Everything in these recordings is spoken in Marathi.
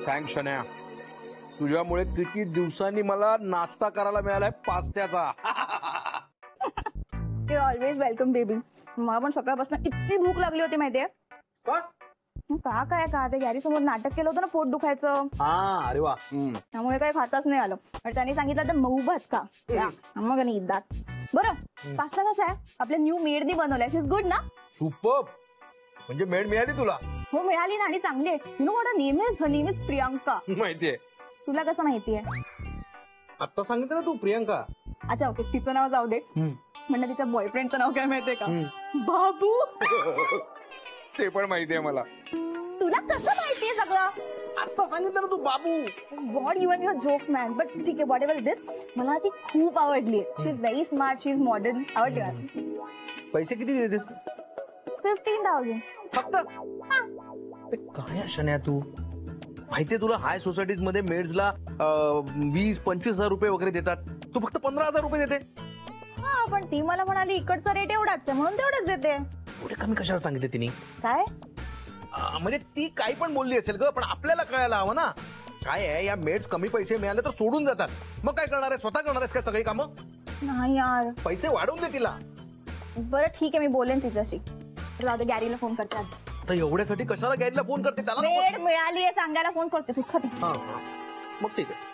थँक्स शन्या, तुझ्यामुळे किती दिवसांनी मला नाश्ता करायला मिळालाय पास्त्याचा. You always welcome baby. मला पण सकाळपासून इतकी भूक लागली होती माहितीये का ते गॅरी समोर नाटक केलं होतं ना पोट दुखायचं. अरे वा. त्यामुळे काही खाताच नाही आलं. पण त्यांनी सांगितलं तर मऊ भात खा, मग नाही दात. बरं पास्ता कसा आहे? आपल्या न्यू मेडनी बनवलाय. शी इज गुड ना? सुपर. म्हणजे मेड मिळाली तुला? हो मिळाली ना, आणि चांगली आहे. You know what name is? Her name is Priyanka. माहितीये. तुला कसं माहितीये? आता सांगितलं ना तू प्रियांका. अच्छा ओके, तिचं नाव जाऊ दे. म्हणजे तिच्या बॉयफ्रेंडचं नाव काय माहितीये का? बाबू. ते पण माहितीये मला. तुला कसं माहितीये सगळं? आता सांगितलं ना तू बाबू. God even your jokes man. But ठीक आहे, व्हॉट एव्हर इट इज, मला ती खूप आवडली. She is very smart, she is modern. आवडली मला. पैसे किती देतेस? 15,000 फक्त. काय शन्या तू, माहितीये तुला हाय सोसायटीज मध्ये मेड्सला 20-25 रुपये वगैरे देतात. तू फक्त 15,000 रुपये देते. हा पण ती मला म्हणाली इकडचा रेट एवढाच आहे म्हणून तेवढेच देते. एवढे कमी कशाला सांगितले तिने? काय म्हणजे ती काही पण बोलली असेल ग, पण आपल्याला कळायला हवं ना. काय आहे, या मेड्स कमी पैसे मिळाले तर सोडून जातात. मग काय करणार आहे, स्वतः करणार आहेस का सगळी कामं? नाही यार. पैसे वाढवून दे तिला. बरं ठीक आहे, मी बोलेन तिच्याशी. जाऊ दे, गॅरीला फोन करते. आता एवढ्यासाठी कशाला गॅरीला फोन करते? त्याला मेड मिळाली आहे सांगायला फोन करते. तू खाते. मग ठीक आहे.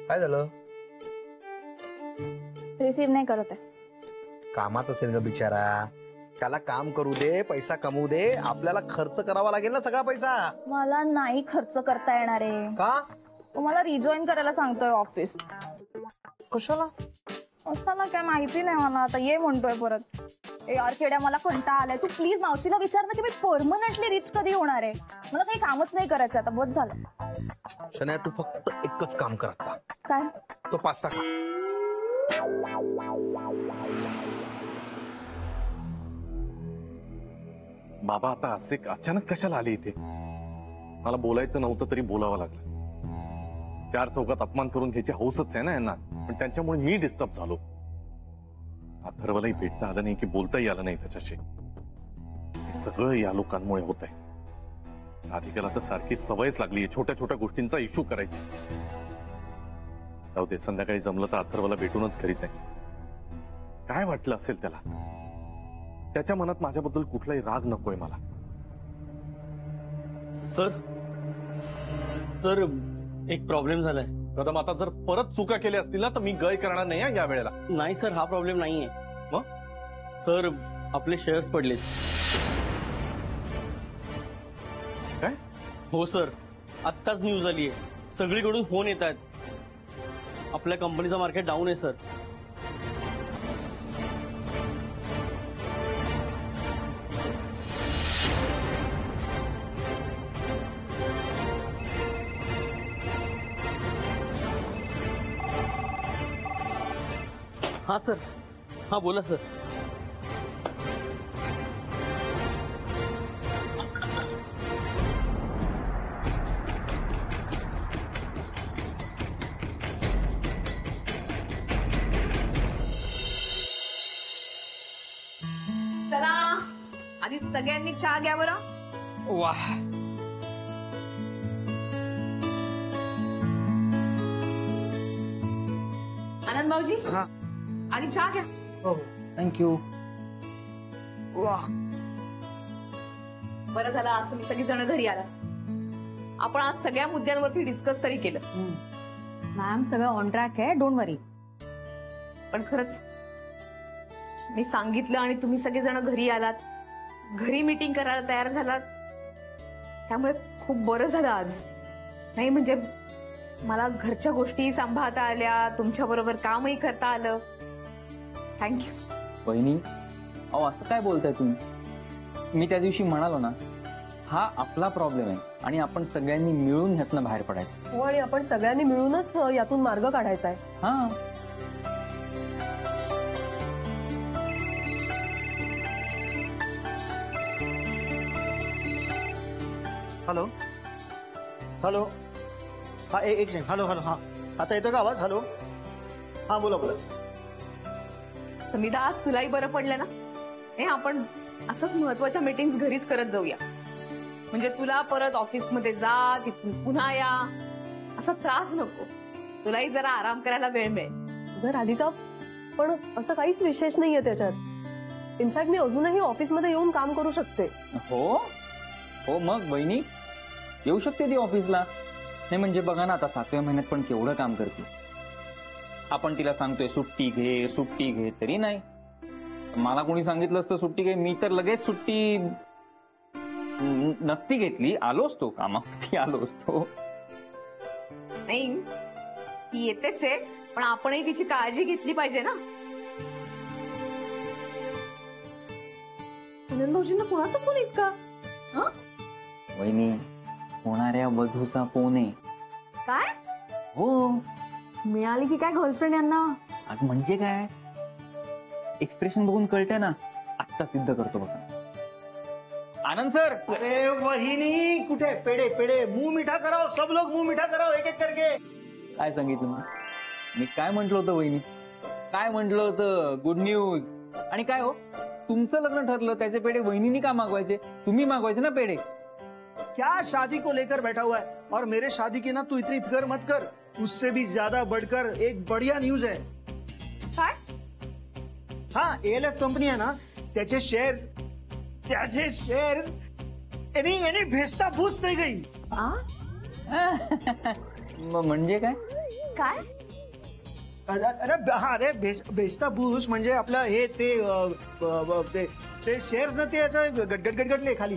काय झालं? रिसीव्ह नाही करत आहे. कामात असेल ग बिचारा. त्याला काम करू दे, पैसा कमवू दे. आपल्याला खर्च करावा लागेल ना सगळा पैसा. मला नाही खर्च करता येणार आहे. का? मला रिजॉईन करायला सांगतोय ऑफिस. कशाला? असं ना काय माहिती नाही मला. आता ये म्हणतोय परत. यार खेड्या, मला कंटाळा आलाय. तू प्लीज मावशीला विचार ना की मी परमनंटली रिच कधी होणार आहे. मला काही कामच नाही करायचं आता, बस झालं. शन्या तू फक्त एकच काम कर आता. काय? तो पास्ता खा. बाबा आता असे अचानक कशाला आले इथे? मला बोलायचं नव्हतं तरी बोलावं लागलं. 4 चौकात अपमान करून घ्यायची हौसच आहे ना यांना, पण त्यांच्यामुळे मी डिस्टर्ब झालो. अथर्वलाही भेटता आलं नाही की बोलताही आलं नाही त्याच्याशी. हे सगळं या लोकांमुळे होत आहे. राधिकाला तर सारखी सवयच लागली छोट्या छोट्या गोष्टींचा इश्यू करायची. जाऊ दे, संध्याकाळी जमलं तर अथर्वला भेटूनच घरी जाईल. काय वाटलं असेल त्याला? त्याच्या मनात माझ्याबद्दल कुठलाही राग नकोय मला. सर एक प्रॉब्लेम झालाय. कदम, आता जर परत चुका केल्या असतील ना तर मी गय करणार नाही या वेळेला. नाही सर, हा प्रॉब्लेम नाहीये. मग सर आपले शेअर्स पडलेत. काय? हो सर, आत्ताच न्यूज आली आहे. सगळीकडून फोन येत आहेत. आपल्या कंपनीचा मार्केट डाऊन आहे सर. हाँ सर, हाँ बोला सर. चला आधी सगळ्यांनी चहा घ्या बरं. वाह, आनंद भाऊजी आधी चहा घ्या. हो थँक्यू. वाह, बरं झालं आज तुम्ही सगळी जण घरी आला. आपण आज सगळ्या मुद्द्यांवरती डिस्कस तरी केलं. मॅम सगळं ऑन ट्रॅक आहे, डोंट वरी. पण खरंच मी सांगितलं आणि तुम्ही सगळेजण घरी आलात, घरी मीटिंग करायला तयार झालात, त्यामुळे खूप बरं झालं आज. नाही म्हणजे मला घरच्या गोष्टी सांभाळता आल्या, तुमच्या बरोबर कामही करता आलं. थँक्यू. वहिनी, अहो असं काय बोलताय तुम्ही? मी त्या दिवशी म्हणालो ना, हा आपला प्रॉब्लेम आहे आणि आपण सगळ्यांनी मिळून ह्यातनं बाहेर पडायचं. आणि आपण सगळ्यांनी मिळूनच यातून मार्ग काढायचा आहे. हा, हॅलो हॅलो. हा एक सेकंड. Hello hello. हा आता येतो का आवाज? हॅलो. हा बोला बोला. समिधा, आज तुलाही बरं पडलं ना? हे आपण असंच महत्वाच्या मीटिंग्स घरीच करत जाऊया. म्हणजे तुला परत ऑफिसमध्ये जा, तिथून पुन्हा या, असा त्रास नको. तुलाही जरा आराम करायला वेळ मिळेल. अगं राधिका, पण असं काहीच विशेष नाहीये त्याच्यात. इनफॅक्ट मी अजूनही ऑफिसमध्ये येऊन काम करू शकते. हो हो, मग वहिनी येऊ शकते ती ऑफिसला. नाही म्हणजे बघा ना, आता 7व्या महिन्यात पण केवढं काम करते. आपण तिला सांगतोय सुट्टी घे सुट्टी घे, तरी नाही. मला कोणी सांगितलं असतं सुट्टी घे, मी तर लगेच सुट्टी नसती घेतली, आलो असतो कामावरती, आलो असतो. नाही, ती येतेच आहे, पण आपणही तिची काळजी घेतली पाहिजे ना. आनंद भाऊजींना कोणाचा फोन इतका? वहिनी, होणाऱ्या वधूचा फोन आहे. काय हो. मिळाली की काय गर्लफ्रेंड यांना? अग म्हणजे काय, एक्सप्रेशन बघून कळतंय ना. आत्ता सिद्ध करतो बघा. आनंद सर. अरे वहिनी, कुठे पेड़े पेड़े, मुंह मीठा कराओ, सब लोग मुंह मीठा कराओ, एक एक करके. काय सांगितलं मी काय म्हंटल होतं वहिनी, काय म्हंटल होतं? Good news. आणि काय हो, तुमचं लग्न ठरलं, त्याचे पेढे वहिनीनी का मागवायचे? तुम्ही मागवायचे ना पेढे. क्या शादी को लेकर बैठा हुआ है? और मेरे शादी की ना तू इतनी फिक्र मत कर. उससे भी ज्यादा बढ़कर एक बढ़िया न्यूज है. काय? हाँ, ALF कंपनी है ना, त्याचे शेअर्स यानी भेजता बूस्ट नाही गई. म्हणजे काय? काय? अरे भेजता बूस्ट म्हणजे आपलं हे ते शेअर्स ना, ते याचं गटगटले खाली.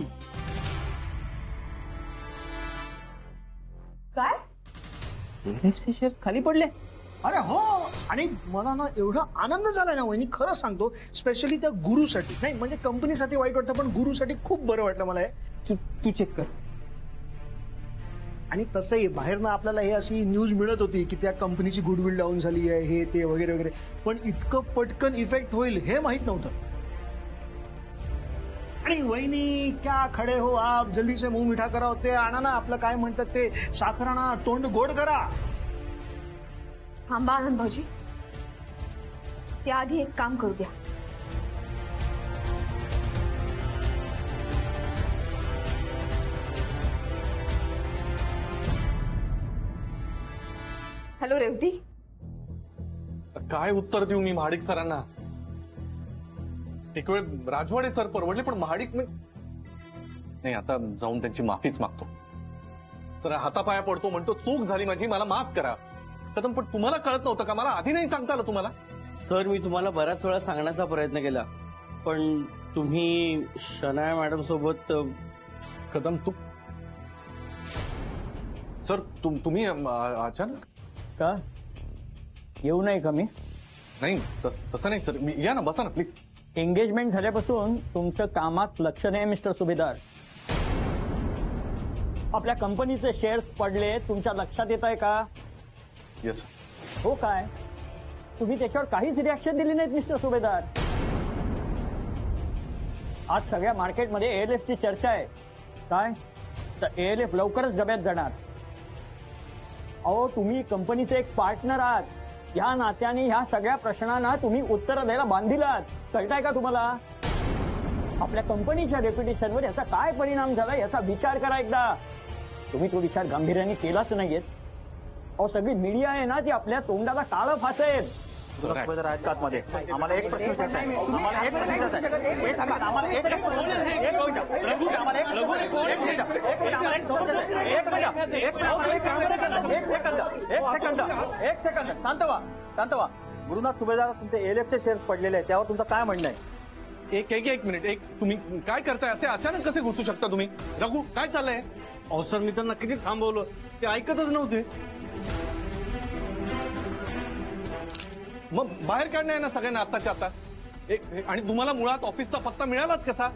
काय? LFC शेअर्स खाली पडले? अरे हो, आणि मला ना एवढा आनंद झालाय ना वहिनी, खरं सांगतो. स्पेशली त्या गुरुसाठी नाही, म्हणजे कंपनीसाठी वाईट वाटतं, पण गुरुसाठी खूप बरं वाटलं मला हे. तू चेक कर. आणि तसंही बाहेरनं आपल्याला हे अशी न्यूज मिळत होती की त्या कंपनीची गुडविल डाऊन झाली आहे, हे ते वगैरे वगैरे, पण इतकं पटकन इफेक्ट होईल हे माहित नव्हतं. आणि वहिनी, क्या खडे हो आप, जल्दी से मुंह मिठा कराओ, ते आणा ना, आपलं काय म्हणतात ते, साखर आणा, तोंड गोड करा. थांबा आनंद भाऊजी, त्याआधी एक काम करू द्या. हॅलो रेवती. काय उत्तर देऊ मी महाडिक सरांना? एक वेळ राजवाडे सर परवडले, पण महाडिक नाही. आता जाऊन त्यांची माफीच मागतो. सर हातापाया पडतो, म्हणतो चूक झाली माझी, मला माफ करा. कदम, पण तुम्हाला कळत नव्हतं का? मला आधी नाही सांगता आलं तुम्हाला? सर, मी तुम्हाला बऱ्याच वेळा सांगण्याचा प्रयत्न केला, पण तुम्ही शनाया मॅडम सोबत. कदम, तू सर तुम्ही अचानक का येऊ नये का मी? नाही, तसं नाही सर. या ना, बसा ना प्लीज. एंगेजमेंट झाल्यापासून तुमचं कामात लक्ष नाही मिस्टर सुभेदार. आपल्या कंपनीचे शेअर्स पडले, तुमच्या लक्षात येत आहे का? येस. हो काय, तुम्ही त्याच्यावर काहीच रिॲक्शन दिली नाहीत मिस्टर सुभेदार. आज सगळ्या मार्केटमध्ये ALF ची चर्चा आहे. काय तर ALF लवकरच डब्यात जाणार. अहो, तुम्ही कंपनीचे एक पार्टनर आहात, या नात्याने ह्या सगळ्या प्रश्नांना तुम्ही उत्तर द्यायला बांधिलात. कळताय का तुम्हाला? आपल्या कंपनीच्या रेप्युटेशनवर याचा काय परिणाम झाला याचा विचार करा एकदा. तुम्ही तो विचार गांभीर्याने केलाच नाहीयेत. अहो, सगळी मीडिया आहे ना, ती आपल्या तोंडाला काळं फासेल. आम्हाला एक प्रश्न विचारायचा आहे. आम्हाला एक प्रश्न विचारायचा आहे. एक थांबा, आम्हाला एक मिनिट. एक सेकंद शांत व्हा. गुरुनाथ सुभेदार, तुमचे ALF चे शेअर्स पडलेले आहेत, त्यावर तुमचं काय म्हणणं आहे? एक मिनिट. तुम्ही काय करताय? असे अचानक कसे घुसू शकता तुम्ही? रघु, काय चाललंय? अहो सर, मी त्यांना किती थांबवलं, ते ऐकतच नव्हते. मग बाहेर काढणं आहे ना सगळ्यांना आत्ताच्या आता. आणि तुम्हाला मुळात ऑफिसचा पत्ता मिळालाच कसा?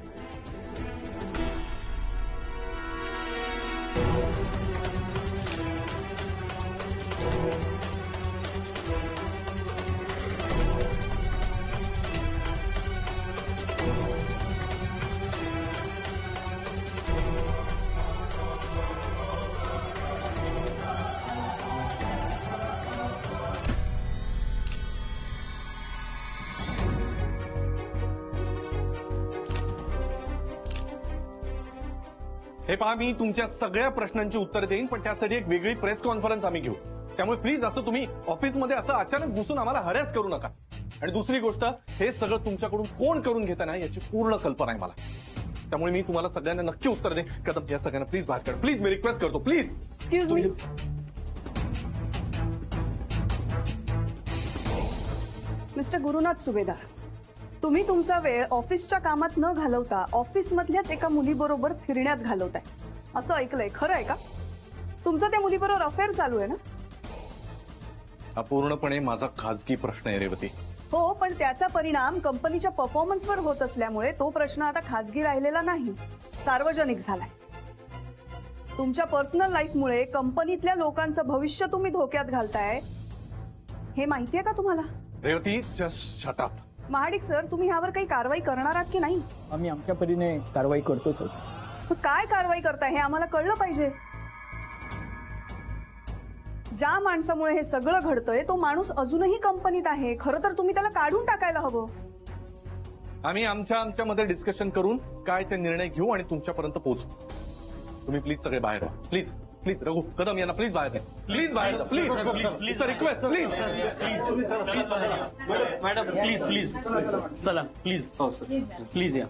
हे पहा, मी तुमच्या सगळ्या प्रश्नांची उत्तर देईन, पण त्यासाठी एक वेगळी प्रेस कॉन्फरन्स आम्ही घेऊ. त्यामुळे प्लीज असं तुम्ही ऑफिसमध्ये असं अचानक घुसून आम्हाला हरॅस करू नका. आणि दुसरी गोष्ट, हे सगळं तुमच्याकडून कोण करून घेतं ना याची पूर्ण कल्पना आहे मला. त्यामुळे मी तुम्हाला सगळ्यांना नक्की उत्तर दे. कदम, या सगळ्यांना प्लीज बाहेर काढ. प्लीज, मी रिक्वेस्ट करतो, please. Excuse me. Mister Gurunath सुभेदार, तुम्ही तुमचा वेळ ऑफिसच्या कामात न घालवता ऑफिसमधल्याच एका मुलीबरोबर फिरण्यात घालवताय असं ऐकलंय, खरं आहे का? तुमचं त्या मुलीबरोबर अफेअर चालू आहे ना? हा पूर्णपणे माझा खाजगी प्रश्न आहे रेवती. हो, पण त्याचा परिणाम कंपनीच्या परफॉर्मन्सवर होत असल्यामुळे तो प्रश्न आता खासगी राहिलेला नाही, सार्वजनिक झालाय. तुमच्या पर्सनल लाईफमुळे कंपनीतल्या लोकांचं भविष्य तुम्ही धोक्यात घालताय, हे माहितीये का तुम्हाला? Revati, just shut up. Mahadik sir, तुम्ही ह्यावर काही कारवाई करणार आहात की नाही? आम्ही आमच्या परीने कारवाई करतोच. काय कारवाई करताय हे आम्हाला कळलं पाहिजे. ज्या माणसामुळे हे सगळं घडतंय तो माणूस अजूनही कंपनीत आहे. खरं तर तुम्ही त्याला काढून टाकायला हवं. आम्ही आमच्यामध्ये डिस्कशन करून काय ते निर्णय घेऊ आणि तुमच्यापर्यंत पोहोचू. तुम्ही प्लीज सगळे बाहेर या. Please please. रघु, कदम यांना प्लीज बाहेर या. प्लीज बाहेर, please please. Request, please please madam, please please चला, प्लीज प्लीज या.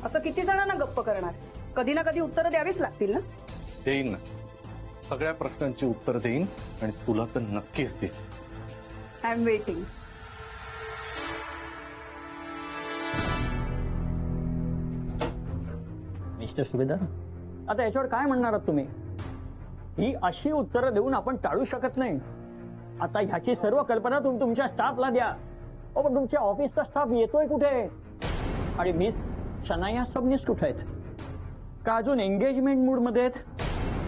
असं किती जणांना गप्प करणार? कधी ना कधी उत्तरं द्यावीच लागतील ना? देईन ना, सगळ्या प्रश्नांची उत्तर देईन आणि तुला तर नक्कीच देईन. I am waiting. मिस्टर सुभेदार, आता याच्यावर काय म्हणणार आहात तुम्ही? ही अशी उत्तरं देऊन आपण टाळू शकत नाही. आता ह्याची सर्व कल्पना तुम्ही तुमच्या स्टाफला द्या. पण तुमच्या ऑफिसचा स्टाफ येतोय कुठे? आणि मिस शनाया सबनीस कुठे आहेत? का अजून एंगेजमेंट मूड मध्ये आहेत?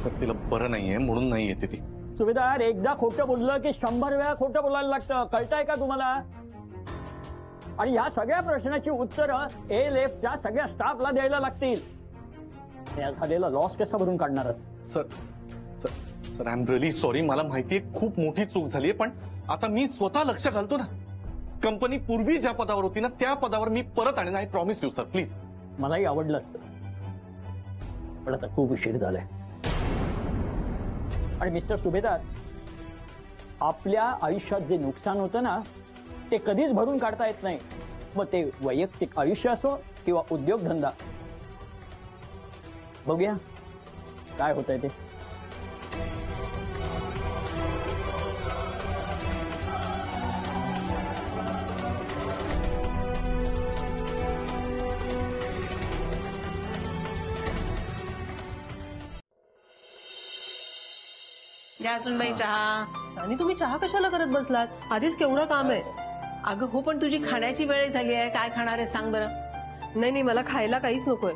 सर, तिला बरं नाहीये म्हणून नाही येते ती. सुभेदार, एकदा खोटं बोललं की 100 वेळा खोटं बोलायला लागतं, कळतंय का तुम्हाला? आणि ह्या सगळ्या प्रश्नाची उत्तरं ALFच्या सगळ्या स्टाफला द्यायला लागतील. या झालेला लॉस कसा भरून काढणार? Sir sir sir, I am really sorry. मला माहितीये खूप मोठी चूक झालीये, पण आता मी स्वतः लक्ष घालतो ना. कंपनी पूर्वी ज्या पदावर होती ना त्या पदावर मी परत आणेन. I promise you sir, please. मलाही आवडलं असतं, पण आता खूप उशीर झालाय. आणि मिस्टर सुभेदार, आपल्या आयुष्यात जे नुकसान होतं ना ते कधीच भरून काढता येत नाही. मग ते वैयक्तिक आयुष्य असो किंवा उद्योगधंदा. बघूया काय होतंय ते. द्या सुनबाई चहा. आणि तुम्ही चहा कशाला करत बसलात? आधीच केवढं काम आहे. अगं हो, पण तुझी खाण्याची वेळ झाली आहे. काय खाणार आहे सांग बरं. नाही नाही, मला खायला काहीच नकोय.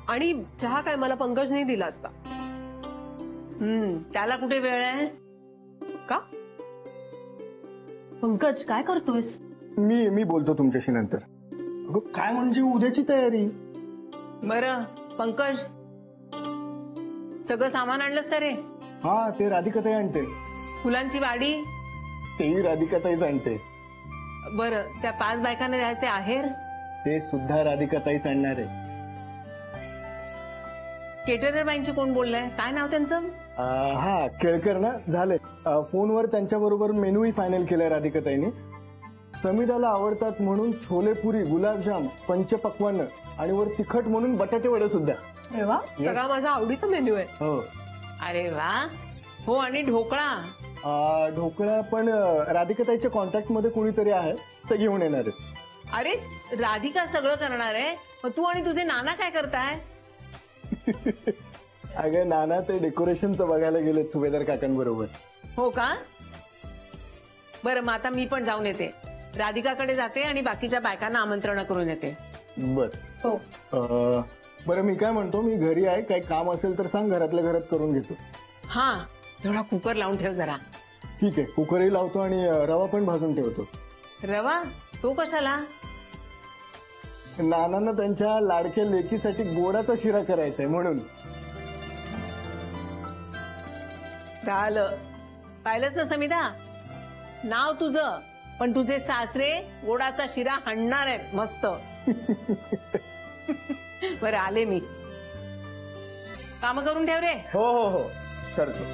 आणि चहा काय मला पंकजने दिला असता. त्याला कुठे वेळ आहे का? पंकज काय करतोयस? मी बोलतो तुमच्याशी नंतर. अगं काय म्हणजे उद्याची तयारी? बरं पंकज, सगळं सामान आणलंस का रे? हा, ते राधिकाताई आणते. फुलांची वाडी तेही राधिकाताईच आणते. बरं, त्या 5 बायकांना द्यायचे आहेर ते सुद्धा राधिकाताईच आणणार आहे. केटरर बाईंची कोण बोललंय? काय नाव त्यांचं? हा, केळकर ना. झाले फोनवर त्यांच्याबरोबर मेनूही फायनल केलाय राधिकाताईंनी. समीराला आवडतात म्हणून छोले पुरी, गुलाबजाम, पंचपक्वान्न आणि वर तिखट म्हणून बटाटे वडे सुद्धा. अरे वा, सगळा माझा आवडीचा मेन्यू आहे. हो. अरे वा. हो, आणि ढोकळा. ढोकळा पण राधिकाताईच्या कॉन्टॅक्ट मध्ये कोणीतरी आहे, ते घेऊन येणार आहे. अरे राधिका सगळं करणार आहे, मग तू आणि तुझे नाना काय करताय? अगं नाना ते डेकोरेशनचं बघायला गेले सुभेदार काकांबरोबर. हो का? बरं, मग आता मी पण जाऊन येते. राधिकाकडे जाते आणि बाकीच्या बायकांना आमंत्रण करून येते. बर. हो. बरं, मी काय म्हणतो, मी घरी आहे. काही काम असेल तर सांग, घरातल्या घरात करून घेतो. हा, थोडा कुकर लावून ठेव जरा. ठीक आहे, कुकरही लावतो आणि रवा पण भाजून ठेवतो. रवा? तो कशाला? नानांना त्यांच्या लाडक्या लेकीसाठी गोडाचा शिरा करायचा आहे म्हणून. झालं. पाहिलंच ना समिधा, नाव तुझं, पण तुझे सासरे गोडाचा शिरा हाणणार आहेत. मस्त. बरं आले मी. काम करून ठेव रे. हो हो हो करतो.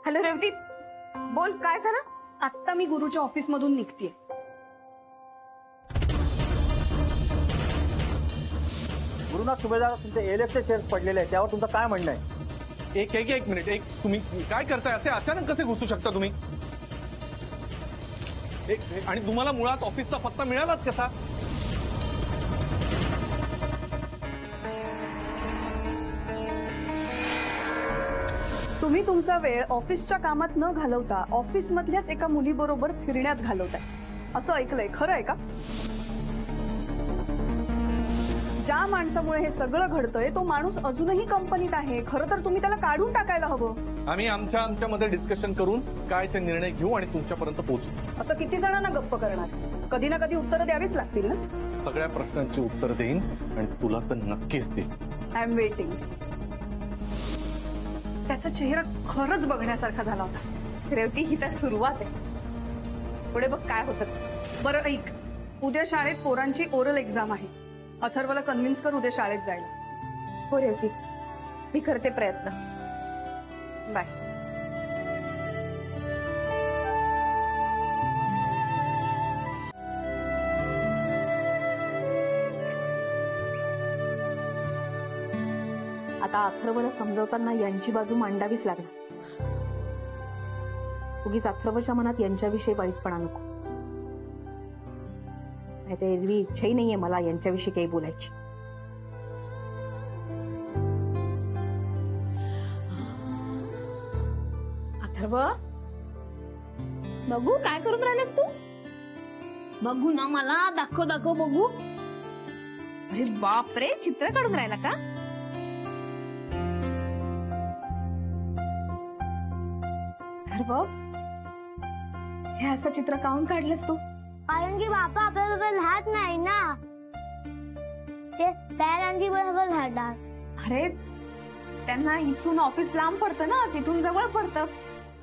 हॅलो रेवती, बोल काय झालं? आत्ता मी गुरुच्या ऑफिस मधून निघतेय. गुरुनाथ सुभेदार, तुमचे एलएफचे शेअर्स पडलेले आहेत, त्यावर तुमचं काय म्हणणं आहे? एक मिनिट, तुम्ही काय करताय? असे अचानक कसे घुसू शकता तुम्ही? आणि तुम्हाला मुळात ऑफिसचा पत्ता मिळालाच कसा? तुम्ही तुमचा वेळ ऑफिसच्या कामात न घालवता ऑफिस मधल्याच एका मुलीबरोबर फिरण्यात घालवताय असं ऐकलंय. खरं आहे का? ज्या माणसामुळे हे सगळं घडतंय तो माणूस अजूनही कंपनीत आहे. खरं तर तुम्ही त्याला काढून टाकायला हवं. आम्ही आमच्यामध्ये डिस्कशन करून काय ते निर्णय घेऊ आणि तुमच्यापर्यंत पोहोचू. असं किती जणांना गप्प करणारच? कधी ना कधी उत्तरं द्यावीच लागतील ना. सगळ्या प्रश्नांची उत्तर देईन आणि तुला तर नक्कीच देईन. I am waiting. त्याचा चेहरा खरंच बघण्यासारखा झाला होता. रेवती, ही तर सुरुवात आहे, पुढे बघ काय होतं. बरं ऐक, उद्या शाळेत पोरांची ओरल एक्झाम आहे. अथर्वला कन्व्हिन्स कर उद्या शाळेत जायला. हो रेवती, मी करते प्रयत्न. बाय. आता अथर्वला समजवताना यांची बाजू मांडावीच लागणार. उगीच अथर्वच्या मनात यांच्याविषयी वाईटपणा नको. नाही तर एरवी इच्छाही नाहीये मला यांच्याविषयी काही बोलायची. अथर्व, बघू काय करून राहिलेस तू? बघू ना, मला दाखव दाखव बघू. अरे बापरे, चित्र काढून राहिला का? अथर्व, हे असं चित्र काढून काढलंस तू? कारण की बापा आपल्याबरोबर राहत नाही ना, ते पॅरांची बरोबर राहतात. अरे त्यांना इथून ऑफिस लांब पडतं ना, तिथून जवळ पडतं,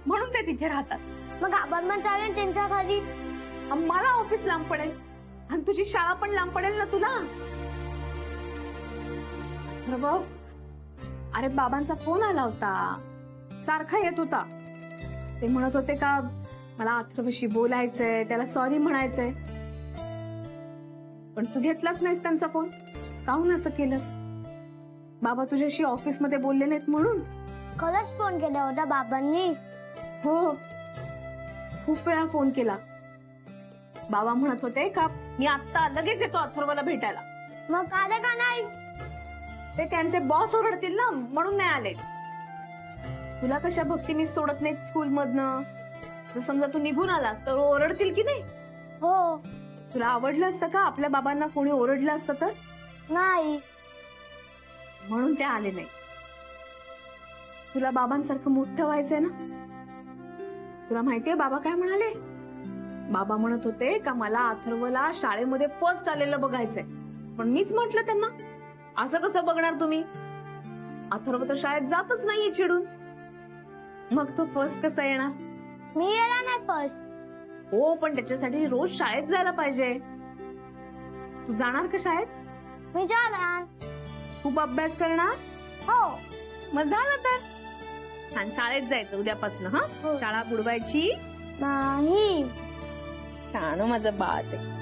म्हणून ते तिथे राहतात. मग आपण पण चालेल त्यांच्या खाली. मला ऑफिस लांब पडेल आणि तुझी शाळा पण लांब पडेल ना तुला. अथर्व, अरे बाबांचा फोन आला होता, सारखा येत होता. ते म्हणत होते का मला अथर्वशी बोलायचंय, त्याला सॉरी म्हणायचंय. पण तू घेतलाच नाहीस त्यांचा फोन. काहून असं केलंस? बाबा तुझ्याशी ऑफिसमध्ये बोलले नाहीत म्हणून? खरंच फोन केला होता बाबांनी? हो, खूप वेळा फोन केला. बाबा म्हणत होते का मी आत्ता लगेच येतो अथर्वला भेटायला. मग आले का नाही? ते त्यांचे बॉस ओरडतील ना, म्हणून नाही आले. तुला कशा भक्ती मी सोडत नाही स्कूल मधनं. जर समजा तू निघून आलास तर ओरडतील की नाही? हो. तुला आवडलं असतं का आपल्या बाबांना कोणी ओरडलं असतं तर? नाही. म्हणून ते आले नाही. तुला बाबांसारखं मोठं व्हायचंय ना. तुला माहितीये बाबा काय म्हणाले? बाबा म्हणत होते का मला अथर्वला शाळेमध्ये फर्स्ट आलेलं बघायचंय. पण मीच म्हटलं त्यांना असं कसं बघणार तुम्ही? अथर्व तर शाळेत जातच नाहीये चिडून. मग तो फर्स्ट कसा येणार? मी गेला नाही फर्स्ट. हो, पण त्याच्यासाठी रोज शाळेत जायला पाहिजे. तू जाणार का शाळेत? मी जाणार. खूप अभ्यास करणार? हो. मग झालं तर छान शाळेत जायचं उद्यापासून. हा, शाळा बुडवायची नाही. छान माझं बाळ आहे.